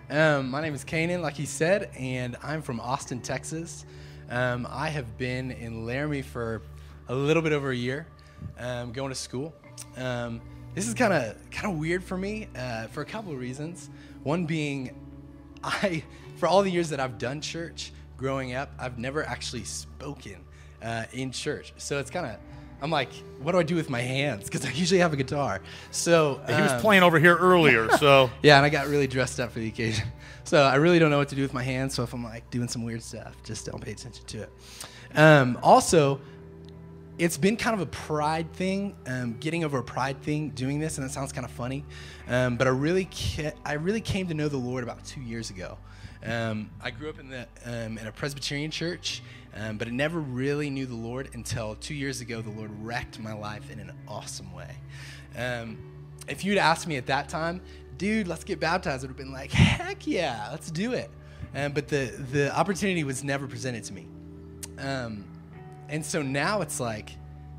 My name is Canaan, like he said, and I'm from Austin, Texas. I have been in Laramie for a little bit over a year, going to school. This is kind of weird for me for a couple of reasons. One being, for all the years that I've done church growing up, I've never actually spoken in church. So it's I'm like, what do I do with my hands? Because I usually have a guitar. So he was playing over here earlier, so. Yeah, and I got really dressed up for the occasion. So I really don't know what to do with my hands. So if I'm like doing some weird stuff, just don't pay attention to it. Also, it's been kind of a pride thing, getting over a pride thing, doing this, and it sounds kind of funny. But I really came to know the Lord about 2 years ago. I grew up in a Presbyterian church, but I never really knew the Lord until 2 years ago. The Lord wrecked my life in an awesome way. If you'd asked me at that time, dude, let's get baptized, I would have been like, heck yeah, let's do it. But the opportunity was never presented to me. And so now it's like,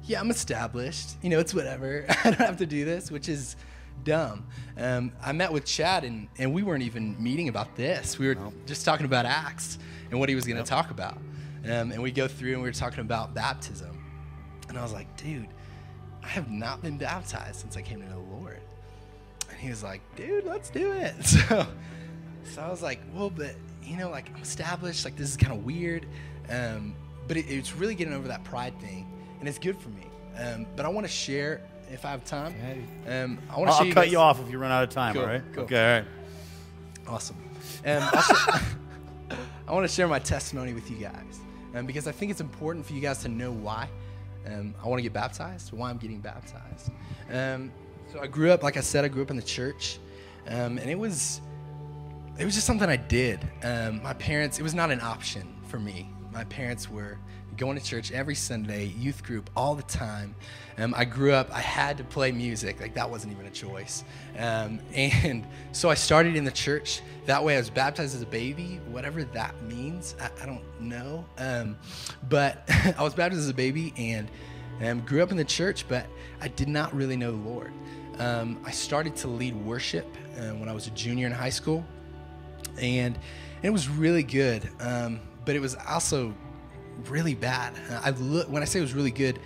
yeah, I'm established. It's whatever. I don't have to do this, which is dumb. I met with Chad, and we weren't even meeting about this. We were just talking about Acts and what he was going to talk about. And we go through, and we were talking about baptism. And I was like, dude, I have not been baptized since I came to know the Lord. And he was like, dude, let's do it. So I was like, well, but, I'm established. Like, this is kind of weird. But it's really getting over that pride thing, and it's good for me. But I want to share, if I have time. I'll cut you off if you run out of time, cool, all right? Cool. Okay, all right. Awesome. I want to share my testimony with you guys, because I think it's important for you guys to know why I want to get baptized, why I'm getting baptized. So I grew up, like I said, in the church, and it was just something I did. My parents, it was not an option for me. My parents were going to church every Sunday, youth group all the time. I grew up, I had to play music. Like, that wasn't even a choice. And so I started in the church. That way I was baptized as a baby, whatever that means. I don't know. But I was baptized as a baby and grew up in the church, but I did not really know the Lord. I started to lead worship when I was a junior in high school. And it was really good. But it was also really bad. When I say it was really good,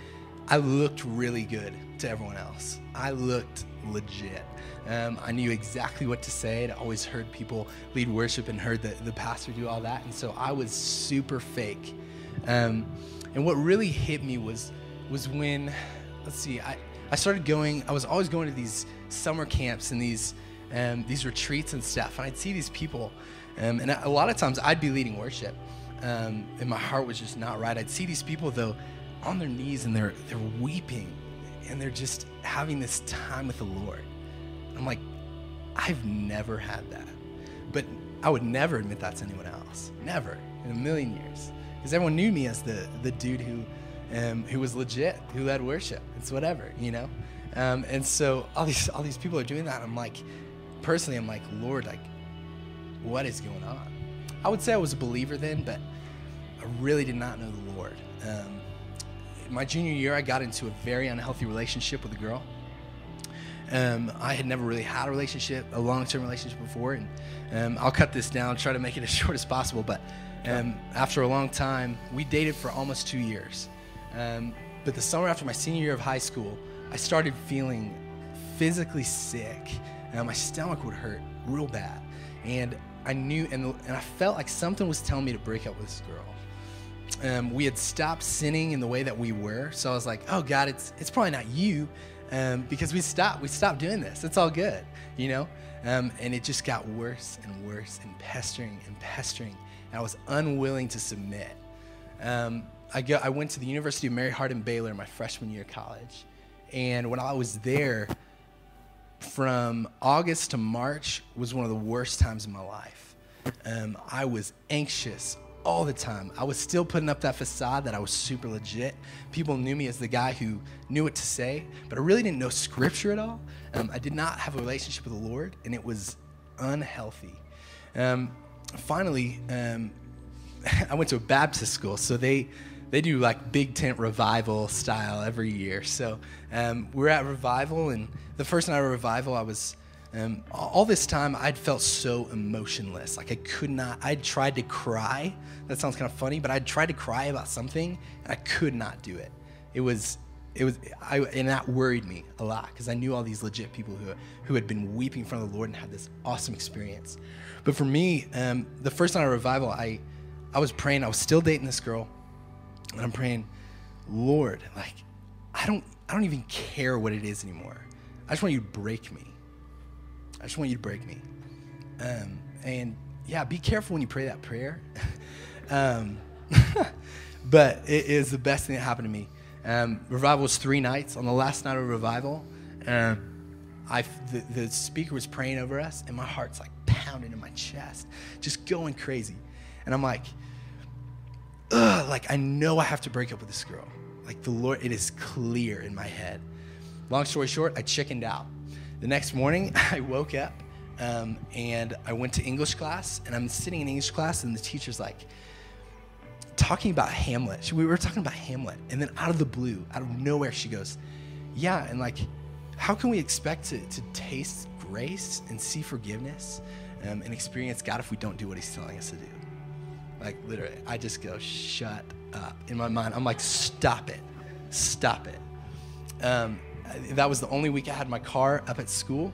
I looked really good to everyone else. I looked legit. I knew exactly what to say. I'd always heard people lead worship and heard the pastor do all that. And so I was super fake. And what really hit me was when, I started going, I was always going to these summer camps and these retreats and stuff. And I'd see these people, and a lot of times I'd be leading worship. And my heart was just not right. I'd see these people, though, on their knees, and they're weeping, and they're just having this time with the Lord. I'm like, I've never had that. But I would never admit that to anyone else. Never in a million years. Because everyone knew me as the dude who was legit, who led worship. It's whatever, And so all these people are doing that. I'm like, personally, I'm like, Lord, like, what is going on? I would say I was a believer then, but I really did not know the Lord. My junior year, I got into a very unhealthy relationship with a girl. I had never really had a long-term relationship before, and I'll cut this down, try to make it as short as possible, but after a long time, we dated for almost 2 years. But the summer after my senior year of high school, I started feeling physically sick. My stomach would hurt real bad, and I knew, and I felt like something was telling me to break up with this girl. We had stopped sinning in the way that we were, so I was like, "Oh God, it's probably not you," because we stopped doing this. It's all good, And it just got worse and worse, and pestering, and I was unwilling to submit. I went to the University of Mary Hardin Baylor my freshman year of college, and when I was there, from August to March was one of the worst times in my life. I was anxious all the time. I was still putting up that facade that I was super legit. People knew me as the guy who knew what to say, but I really didn't know scripture at all. I did not have a relationship with the Lord, and it was unhealthy. Finally, I went to a Baptist school, so they do like big tent revival style every year. So we're at revival, and the first night of revival, I was All this time, I'd felt so emotionless. Like I'd tried to cry. That sounds kind of funny, but I'd tried to cry about something, and I could not do it. And that worried me a lot, because I knew all these legit people who had been weeping in front of the Lord and had this awesome experience. But for me, the first night of revival, I was praying. I was still dating this girl, and I'm praying, Lord, like, I don't even care what it is anymore. I just want you to break me. I just want you to break me. And yeah, be careful when you pray that prayer. But it is the best thing that happened to me. Revival was 3 nights. On the last night of revival, the speaker was praying over us, and my heart's like pounding in my chest, just going crazy. And I'm like, I know I have to break up with this girl. Like, the Lord, it is clear in my head. Long story short, I chickened out. The next morning, I woke up, and I went to English class, and I'm sitting in English class, and the teacher's like, talking about Hamlet. We were talking about Hamlet, and then out of the blue, out of nowhere, she goes, yeah, and like, how can we expect to taste grace and see forgiveness and experience God if we don't do what he's telling us to do? Like, literally, I just go, shut up. In my mind, I'm like, stop it. That was the only week I had my car up at school,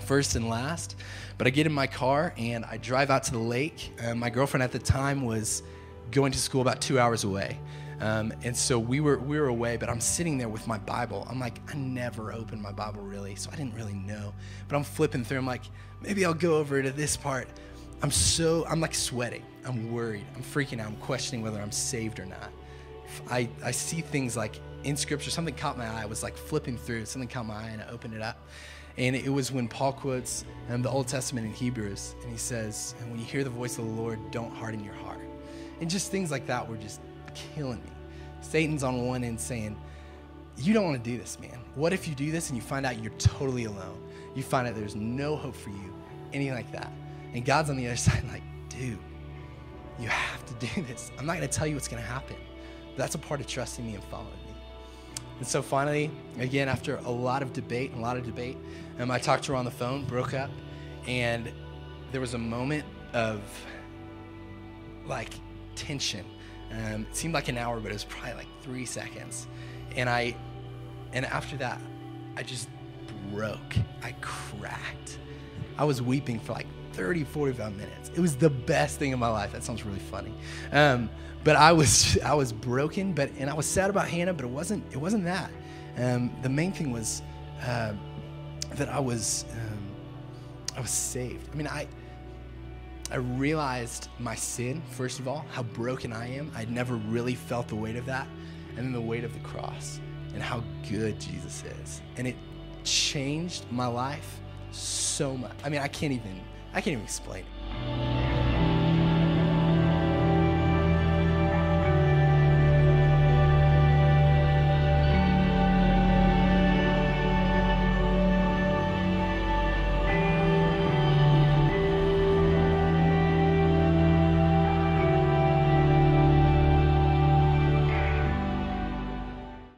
first and last. But I get in my car, and I drive out to the lake. My girlfriend at the time was going to school about 2 hours away. And so we were away, but I'm sitting there with my Bible. I'm like, I never opened my Bible really, so I didn't really know. But I'm flipping through. I'm like, maybe I'll go over to this part. I'm like sweating. I'm worried. I'm freaking out. I'm questioning whether I'm saved or not. I see things like in Scripture, something caught my eye. I was like flipping through, something caught my eye, and I opened it up. And it was when Paul quotes the Old Testament in Hebrews, and he says, and when you hear the voice of the Lord, don't harden your heart. And just things like that were just killing me. Satan's on one end saying, you don't want to do this, man. What if you do this and you find out you're totally alone? You find out there's no hope for you, anything like that. And God's on the other side like, dude, you have to do this. I'm not going to tell you what's going to happen. That's a part of trusting me and following me. And so finally, again, after a lot of debate, I talked to her on the phone, broke up, and there was a moment of like tension. It seemed like an hour, but it was probably like 3 seconds. And after that, I just broke. I cracked. I was weeping for like 30, 45 minutes. It was the best thing in my life. That sounds really funny. But I was broken, and I was sad about Hannah, but it wasn't that. The main thing was that I was saved. I mean, I realized my sin, first of all, how broken I am. I'd never really felt the weight of that. And then the weight of the cross and how good Jesus is. And it changed my life so much. I mean, I can't even explain it.